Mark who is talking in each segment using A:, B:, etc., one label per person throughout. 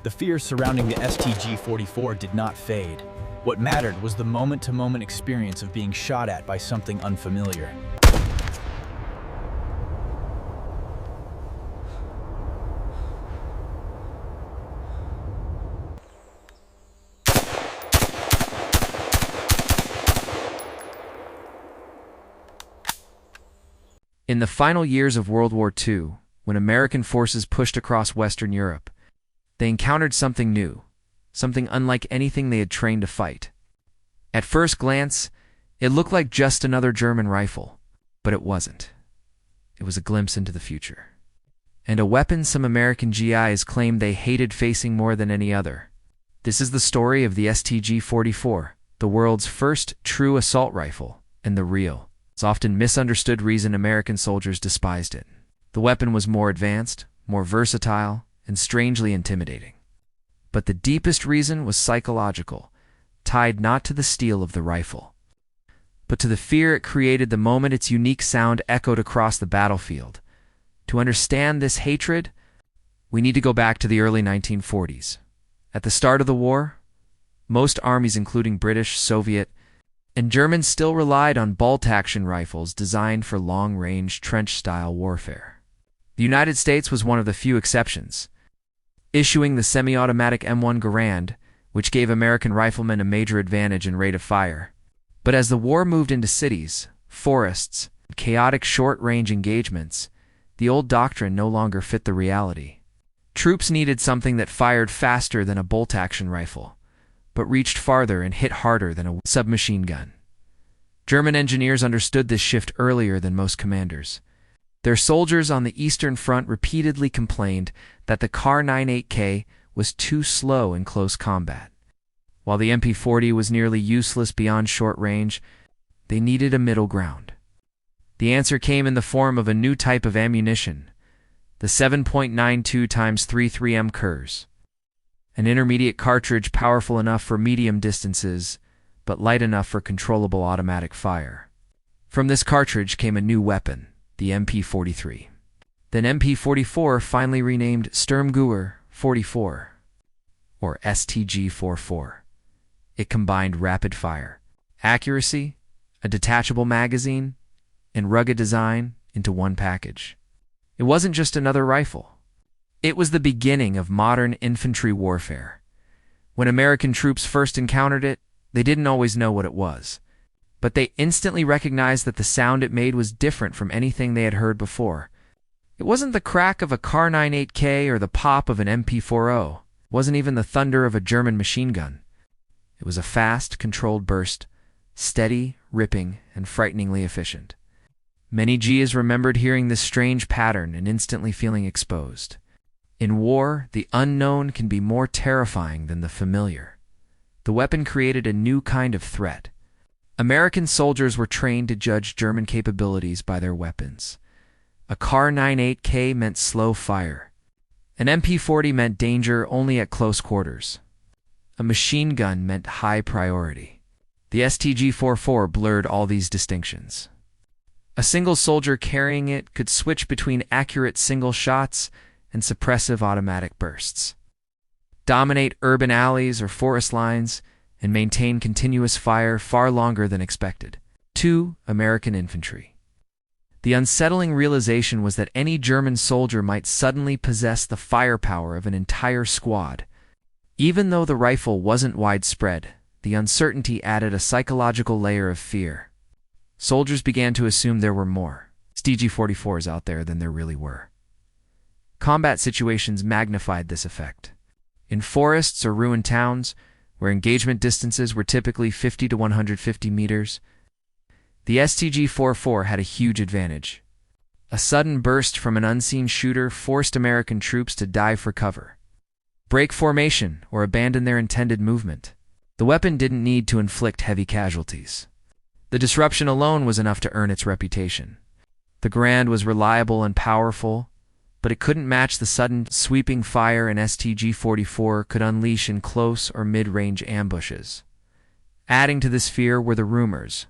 A: The fear surrounding the STG-44 did not fade. What mattered was the moment-to-moment experience of being shot at by something unfamiliar.
B: In the final years of World War II, when American forces pushed across Western Europe, they encountered something new, something unlike anything they had trained to fight. At first glance, it looked like just another German rifle, but it wasn't. It was a glimpse into the future. And a weapon some American GIs claimed they hated facing more than any other. This is the story of the STG-44, the world's first true assault rifle, and the real, it's often misunderstood reason American soldiers despised it. The weapon was more advanced, more versatile, and strangely intimidating. But the deepest reason was psychological, tied not to the steel of the rifle, but to the fear it created the moment its unique sound echoed across the battlefield. To understand this hatred, we need to go back to the early 1940s. At the start of the war, most armies, including British, Soviet, and German, still relied on bolt-action rifles designed for long-range trench-style warfare. The United States was one of the few exceptions, issuing the semi-automatic M1 Garand, which gave American riflemen a major advantage in rate of fire. But as the war moved into cities, forests, and chaotic short-range engagements, the old doctrine no longer fit the reality. Troops needed something that fired faster than a bolt-action rifle, but reached farther and hit harder than a submachine gun. German engineers understood this shift earlier than most commanders. Their soldiers on the Eastern Front repeatedly complained that the Kar 98K was too slow in close combat. While the MP40 was nearly useless beyond short range, they needed a middle ground. The answer came in the form of a new type of ammunition, the 7.92x33M Kurs. An intermediate cartridge powerful enough for medium distances, but light enough for controllable automatic fire. From this cartridge came a new weapon, the MP43. Then MP44 finally renamed Sturmgewehr 44, or STG-44. It combined rapid fire, accuracy, a detachable magazine, and rugged design into one package. It wasn't just another rifle. It was the beginning of modern infantry warfare. When American troops first encountered it, they didn't always know what it was, but they instantly recognized that the sound it made was different from anything they had heard before. It wasn't the crack of a Kar 98K or the pop of an MP40. It wasn't even the thunder of a German machine gun. It was a fast, controlled burst, steady, ripping, and frighteningly efficient. Many Gs remembered hearing this strange pattern and instantly feeling exposed. In war, the unknown can be more terrifying than the familiar. The weapon created a new kind of threat. American soldiers were trained to judge German capabilities by their weapons. A Kar 98K meant slow fire. An MP40 meant danger only at close quarters. A machine gun meant high priority. The STG-44 blurred all these distinctions. A single soldier carrying it could switch between accurate single shots and suppressive automatic bursts, dominate urban alleys or forest lines, and maintain continuous fire far longer than expected. 2. American infantry. The unsettling realization was that any German soldier might suddenly possess the firepower of an entire squad. Even though the rifle wasn't widespread, the uncertainty added a psychological layer of fear. Soldiers began to assume there were more STG-44s out there than there really were. Combat situations magnified this effect. In forests or ruined towns, where engagement distances were typically 50 to 150 meters, the STG-44 had a huge advantage. A sudden burst from an unseen shooter forced American troops to dive for cover, break formation, or abandon their intended movement. The weapon didn't need to inflict heavy casualties. The disruption alone was enough to earn its reputation. The Garand was reliable and powerful, but it couldn't match the sudden, sweeping fire an STG-44 could unleash in close or mid-range ambushes. Adding to this fear were the rumors.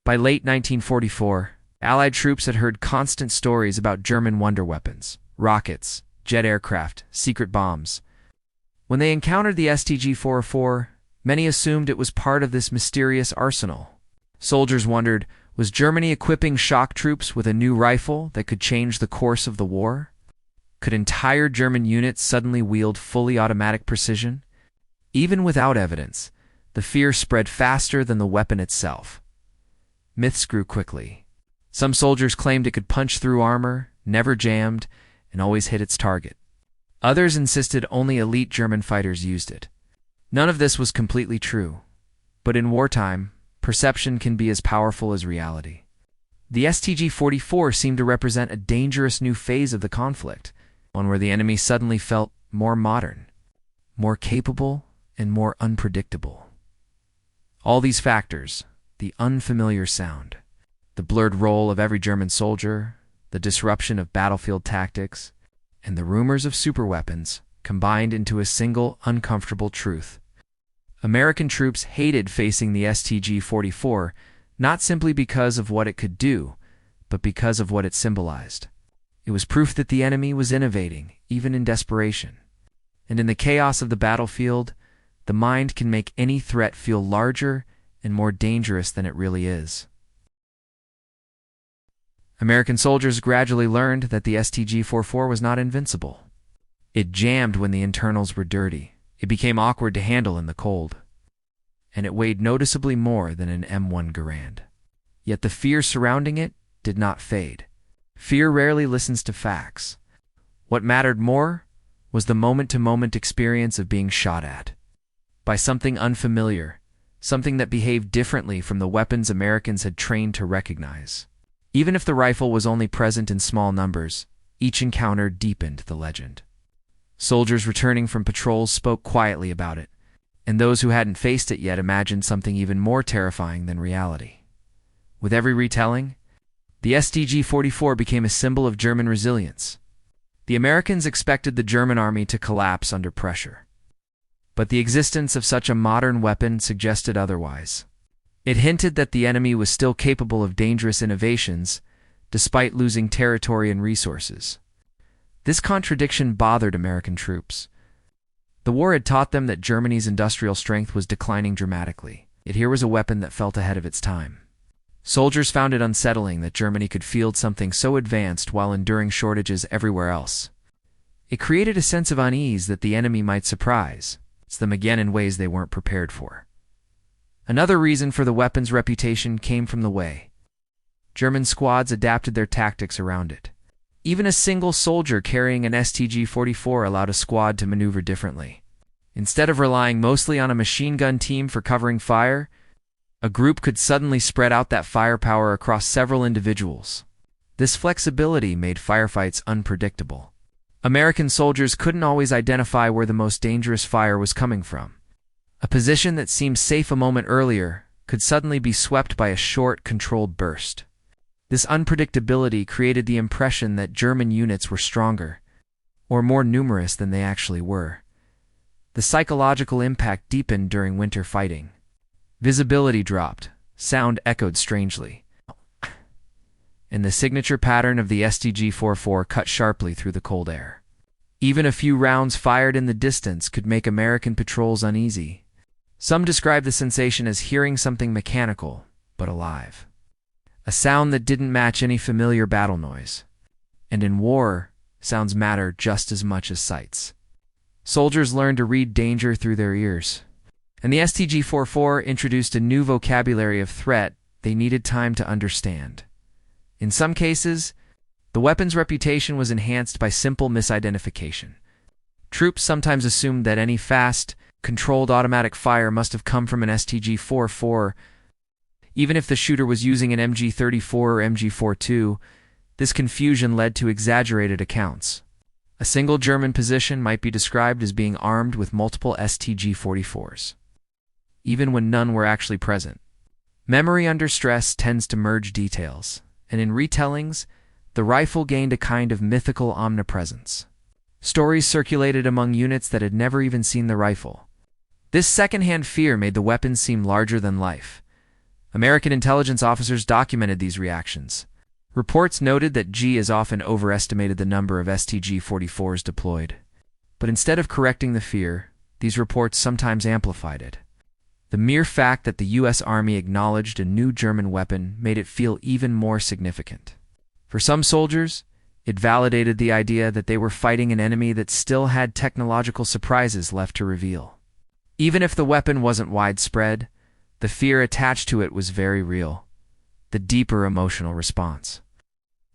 B: By late 1944, Allied troops had heard constant stories about German wonder weapons, rockets, jet aircraft, secret bombs. When they encountered the STG-44, many assumed it was part of this mysterious arsenal. Soldiers wondered, was Germany equipping shock troops with a new rifle that could change the course of the war? Could entire German units suddenly wield fully automatic precision? Even without evidence, the fear spread faster than the weapon itself. Myths grew quickly. Some soldiers claimed it could punch through armor, never jammed, and always hit its target. Others insisted only elite German fighters used it. None of this was completely true, but in wartime, perception can be as powerful as reality. The STG-44 seemed to represent a dangerous new phase of the conflict, one where the enemy suddenly felt more modern, more capable, and more unpredictable. All these factors, the unfamiliar sound, the blurred role of every German soldier, the disruption of battlefield tactics, and the rumors of superweapons combined into a single uncomfortable truth. American troops hated facing the STG-44, not simply because of what it could do, but because of what it symbolized. It was proof that the enemy was innovating, even in desperation. And in the chaos of the battlefield, the mind can make any threat feel larger and more dangerous than it really is. American soldiers gradually learned that the STG-44 was not invincible. It jammed when the internals were dirty. It became awkward to handle in the cold. And it weighed noticeably more than an M1 Garand. Yet the fear surrounding it did not fade. Fear rarely listens to facts. What mattered more was the moment-to-moment experience of being shot at by something unfamiliar, something that behaved differently from the weapons Americans had trained to recognize. Even if the rifle was only present in small numbers, each encounter deepened the legend. Soldiers returning from patrols spoke quietly about it, and those who hadn't faced it yet imagined something even more terrifying than reality. With every retelling, the STG-44 became a symbol of German resilience. The Americans expected the German army to collapse under pressure. But the existence of such a modern weapon suggested otherwise. It hinted that the enemy was still capable of dangerous innovations, despite losing territory and resources. This contradiction bothered American troops. The war had taught them that Germany's industrial strength was declining dramatically, yet here was a weapon that felt ahead of its time. Soldiers found it unsettling that Germany could field something so advanced while enduring shortages everywhere else. It created a sense of unease that the enemy might surprise them again in ways they weren't prepared for. Another reason for the weapon's reputation came from the way German squads adapted their tactics around it. Even a single soldier carrying an STG-44 allowed a squad to maneuver differently. Instead of relying mostly on a machine gun team for covering fire, a group could suddenly spread out that firepower across several individuals. This flexibility made firefights unpredictable. American soldiers couldn't always identify where the most dangerous fire was coming from. A position that seemed safe a moment earlier could suddenly be swept by a short, controlled burst. This unpredictability created the impression that German units were stronger, or more numerous than they actually were. The psychological impact deepened during winter fighting. Visibility dropped, sound echoed strangely, and the signature pattern of the STG-44 cut sharply through the cold air. Even a few rounds fired in the distance could make American patrols uneasy. Some describe the sensation as hearing something mechanical, but alive. A sound that didn't match any familiar battle noise. And in war, sounds matter just as much as sights. Soldiers learned to read danger through their ears. And the STG-44 introduced a new vocabulary of threat they needed time to understand. In some cases, the weapon's reputation was enhanced by simple misidentification. Troops sometimes assumed that any fast, controlled automatic fire must have come from an STG-44, even if the shooter was using an MG-34 or MG-42. This confusion led to exaggerated accounts. A single German position might be described as being armed with multiple STG-44s, even when none were actually present. Memory under stress tends to merge details, and in retellings, the rifle gained a kind of mythical omnipresence. Stories circulated among units that had never even seen the rifle. This secondhand fear made the weapon seem larger than life. American intelligence officers documented these reactions. Reports noted that G has often overestimated the number of STG-44s deployed. But instead of correcting the fear, these reports sometimes amplified it. The mere fact that the U.S. Army acknowledged a new German weapon made it feel even more significant. For some soldiers, it validated the idea that they were fighting an enemy that still had technological surprises left to reveal. Even if the weapon wasn't widespread, the fear attached to it was very real. The deeper emotional response,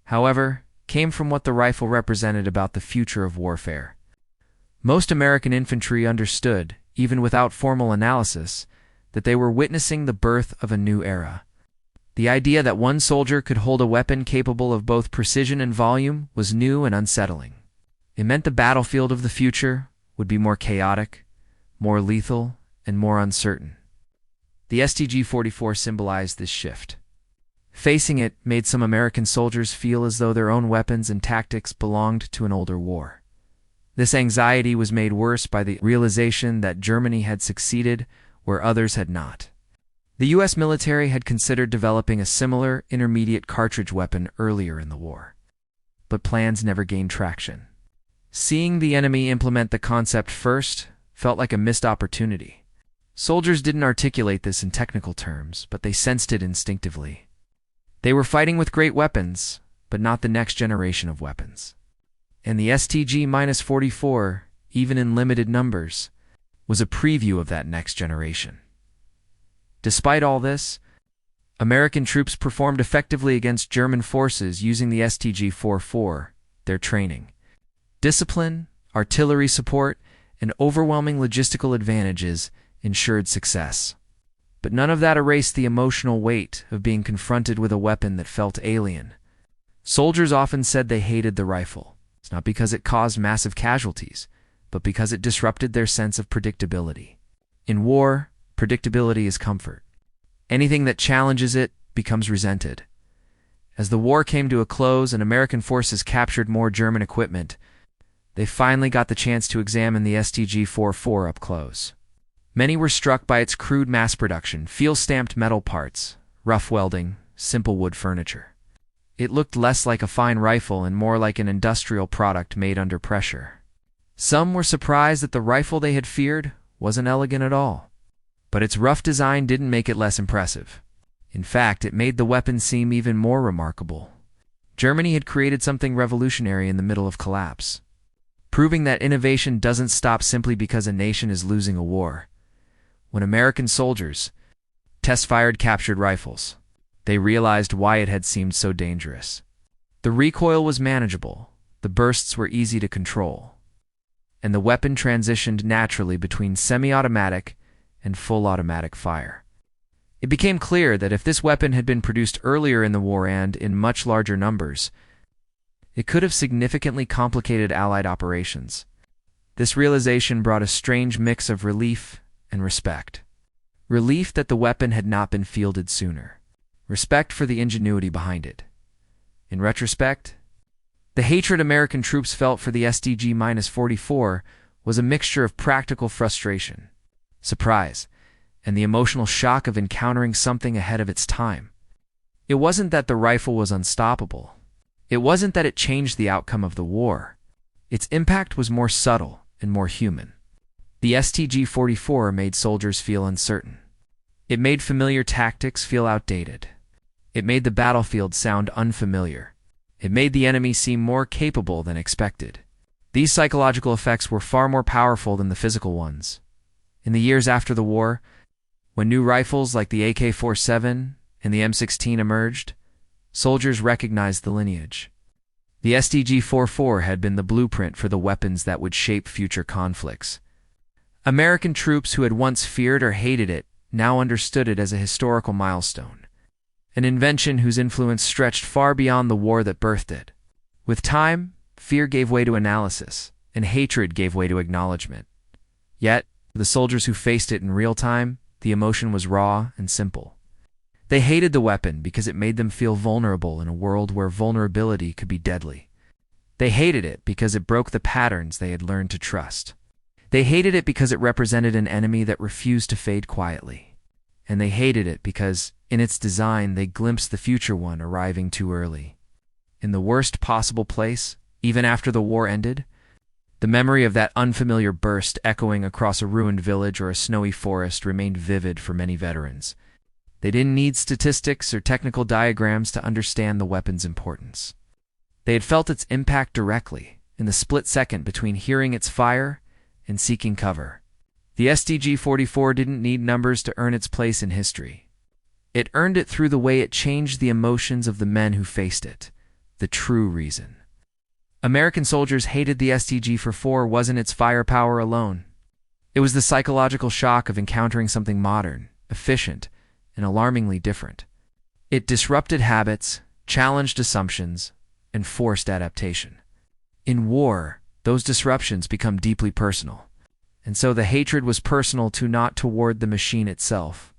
B: however, came from what the rifle represented about the future of warfare. Most American infantry understood, even without formal analysis, that they were witnessing the birth of a new era. The idea that one soldier could hold a weapon capable of both precision and volume was new and unsettling. It meant the battlefield of the future would be more chaotic, more lethal, and more uncertain. The STG-44 symbolized this shift. Facing it made some American soldiers feel as though their own weapons and tactics belonged to an older war. This anxiety was made worse by the realization that Germany had succeeded where others had not. The U.S. military had considered developing a similar intermediate cartridge weapon earlier in the war, but plans never gained traction. Seeing the enemy implement the concept first felt like a missed opportunity. Soldiers didn't articulate this in technical terms, but they sensed it instinctively. They were fighting with great weapons, but not the next generation of weapons. And the STG-44, even in limited numbers, was a preview of that next generation. Despite all this, American troops performed effectively against German forces using the STG-44, their training. Discipline, artillery support, and overwhelming logistical advantages ensured success. But none of that erased the emotional weight of being confronted with a weapon that felt alien. Soldiers often said they hated the rifle. It's not because it caused massive casualties, but because it disrupted their sense of predictability. In war, predictability is comfort. Anything that challenges it becomes resented. As the war came to a close and American forces captured more German equipment, they finally got the chance to examine the STG-44 up close. Many were struck by its crude mass production, feel-stamped metal parts, rough welding, simple wood furniture. It looked less like a fine rifle and more like an industrial product made under pressure. Some were surprised that the rifle they had feared wasn't elegant at all. But its rough design didn't make it less impressive. In fact, it made the weapon seem even more remarkable. Germany had created something revolutionary in the middle of collapse, proving that innovation doesn't stop simply because a nation is losing a war. When American soldiers test-fired captured rifles, they realized why it had seemed so dangerous. The recoil was manageable, the bursts were easy to control, and the weapon transitioned naturally between semi-automatic and full automatic fire. It became clear that if this weapon had been produced earlier in the war and in much larger numbers, it could have significantly complicated Allied operations. This realization brought a strange mix of relief and respect. Relief that the weapon had not been fielded sooner. Respect for the ingenuity behind it. In retrospect, the hatred American troops felt for the STG-44 was a mixture of practical frustration, surprise, and the emotional shock of encountering something ahead of its time. It wasn't that the rifle was unstoppable. It wasn't that it changed the outcome of the war. Its impact was more subtle and more human. The STG-44 made soldiers feel uncertain. It made familiar tactics feel outdated. It made the battlefield sound unfamiliar. It made the enemy seem more capable than expected. These psychological effects were far more powerful than the physical ones. In the years after the war, when new rifles like the AK-47 and the M16 emerged, soldiers recognized the lineage. The STG-44 had been the blueprint for the weapons that would shape future conflicts. American troops who had once feared or hated it now understood it as a historical milestone, an invention whose influence stretched far beyond the war that birthed it. With time, fear gave way to analysis, and hatred gave way to acknowledgement. Yet, for the soldiers who faced it in real time, the emotion was raw and simple. They hated the weapon because it made them feel vulnerable in a world where vulnerability could be deadly. They hated it because it broke the patterns they had learned to trust. They hated it because it represented an enemy that refused to fade quietly. And they hated it because, in its design, they glimpsed the future one arriving too early. In the worst possible place, even after the war ended, The memory of that unfamiliar burst echoing across a ruined village or a snowy forest remained vivid for many veterans. They didn't need statistics or technical diagrams to understand the weapon's importance. They had felt its impact directly, in the split second between hearing its fire and seeking cover. The STG-44 didn't need numbers to earn its place in history. It earned it through the way it changed the emotions of the men who faced it, the true reason. American soldiers hated the STG-44 wasn't its firepower alone. It was the psychological shock of encountering something modern, efficient, and alarmingly different. It disrupted habits, challenged assumptions, and forced adaptation. In war, those disruptions become deeply personal, and so the hatred was personal not toward the machine itself,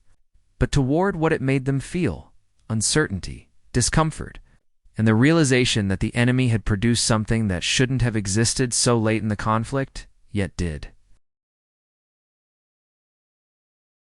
B: but toward what it made them feel: uncertainty, discomfort, and the realization that the enemy had produced something that shouldn't have existed so late in the conflict, yet did.